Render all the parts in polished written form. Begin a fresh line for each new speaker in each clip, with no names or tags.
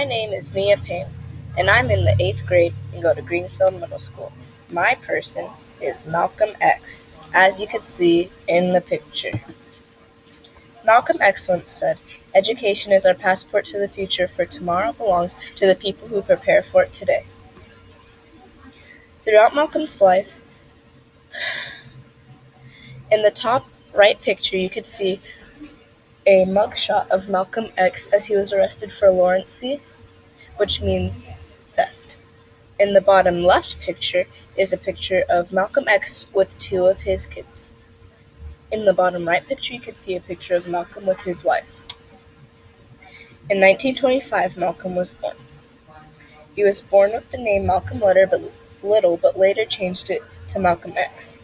My name is Nia Payne, and I'm in the 8th grade and go to Greenfield Middle School. My person is Malcolm X, as you can see in the picture. Malcolm X once said, "Education is our passport to the future, for tomorrow belongs to the people who prepare for it today." Throughout Malcolm's life, in the top right picture, you could see a mugshot of Malcolm X as he was arrested for lunacy, which means theft. In the bottom left picture is a picture of Malcolm X with two of his kids. In the bottom right picture, you can see a picture of Malcolm with his wife. In 1925, Malcolm was born. He was born with the name Malcolm Little, but later changed it to Malcolm X.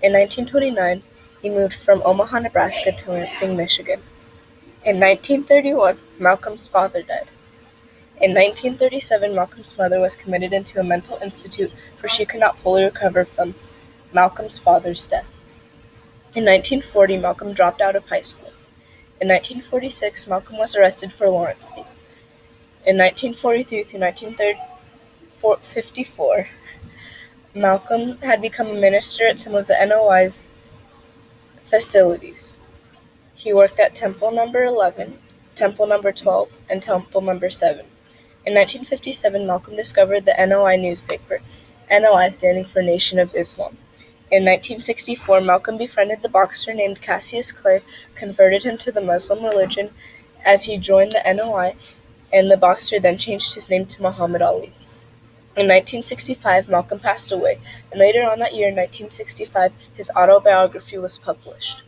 In 1929, he moved from Omaha, Nebraska to Lansing, Michigan. In 1931, Malcolm's father died. In 1937, Malcolm's mother was committed into a mental institute, for she could not fully recover from Malcolm's father's death. In 1940, Malcolm dropped out of high school. In 1946, Malcolm was arrested for lunacy. In 1943 through 1954, Malcolm had become a minister at some of the NOI's facilities. He worked at Temple Number 11, Temple Number 12, and Temple Number 7. In 1957, Malcolm discovered the NOI newspaper, NOI standing for Nation of Islam. In 1964, Malcolm befriended the boxer named Cassius Clay, converted him to the Muslim religion as he joined the NOI, and the boxer then changed his name to Muhammad Ali. In 1965, Malcolm passed away, and later on that year, in 1965, his autobiography was published.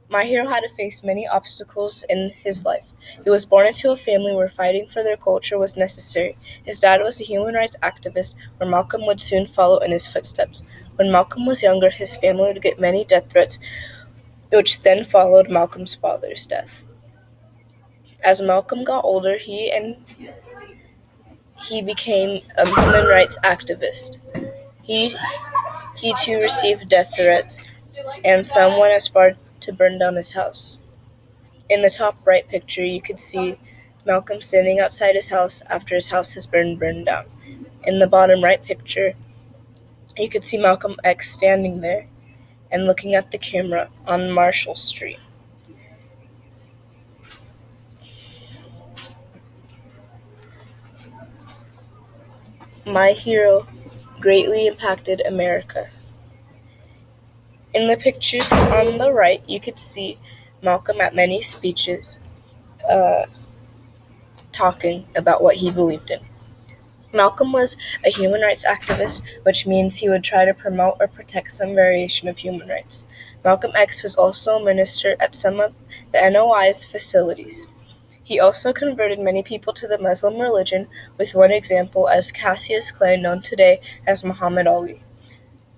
My hero had to face many obstacles in his life. He was born into a family where fighting for their culture was necessary. His dad was a human rights activist, where Malcolm would soon follow in his footsteps. When Malcolm was younger, his family would get many death threats, which then followed Malcolm's father's death. As Malcolm got older, he became a human rights activist. He too received death threats, and some went as far to burn down his house. In the top right picture, you could see Malcolm standing outside his house after his house has been burned down. In the bottom right picture, you could see Malcolm X standing there and looking at the camera on Marshall Street. My hero greatly impacted America. In the pictures on the right, you could see Malcolm at many speeches talking about what he believed in. Malcolm was a human rights activist, which means he would try to promote or protect some variation of human rights. Malcolm X was also a minister at some of the NOI's facilities. He also converted many people to the Muslim religion, with one example as Cassius Clay, known today as Muhammad Ali.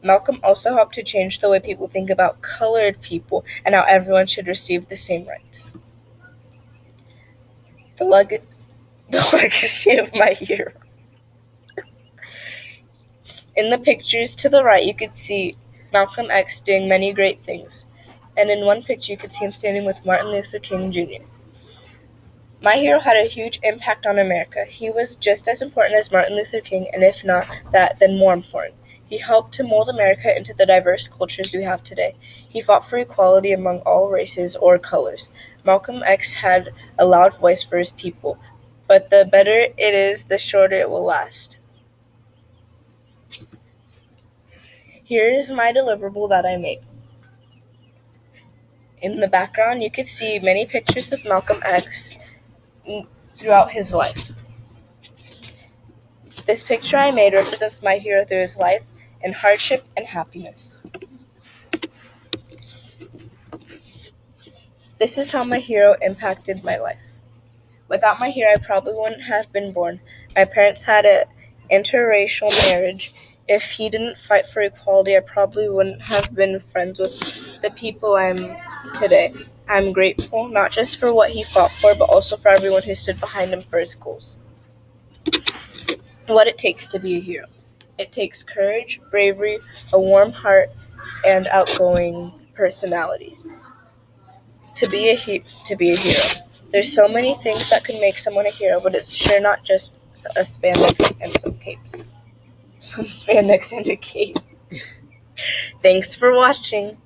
Malcolm also helped to change the way people think about colored people and how everyone should receive the same rights. The legacy of my hero. In the pictures to the right, you could see Malcolm X doing many great things, and in one picture you could see him standing with Martin Luther King Jr. My hero had a huge impact on America. He was just as important as Martin Luther King, and if not that, then more important. He helped to mold America into the diverse cultures we have today. He fought for equality among all races or colors. Malcolm X had a loud voice for his people, but the better it is, the shorter it will last. Here is my deliverable that I made. In the background, you could see many pictures of Malcolm X throughout his life. This picture I made represents my hero through his life in hardship and happiness. This is how my hero impacted my life. Without my hero, I probably wouldn't have been born. My parents had an interracial marriage. If he didn't fight for equality, I probably wouldn't have been friends with the people I'm today. I'm grateful not just for what he fought for, but also for everyone who stood behind him for his goals. What it takes to be a hero. It takes courage, bravery, a warm heart, and outgoing personality to be a hero. There's so many things that could make someone a hero, but it's sure not just a spandex and some capes. Some spandex and a cape. Thanks for watching.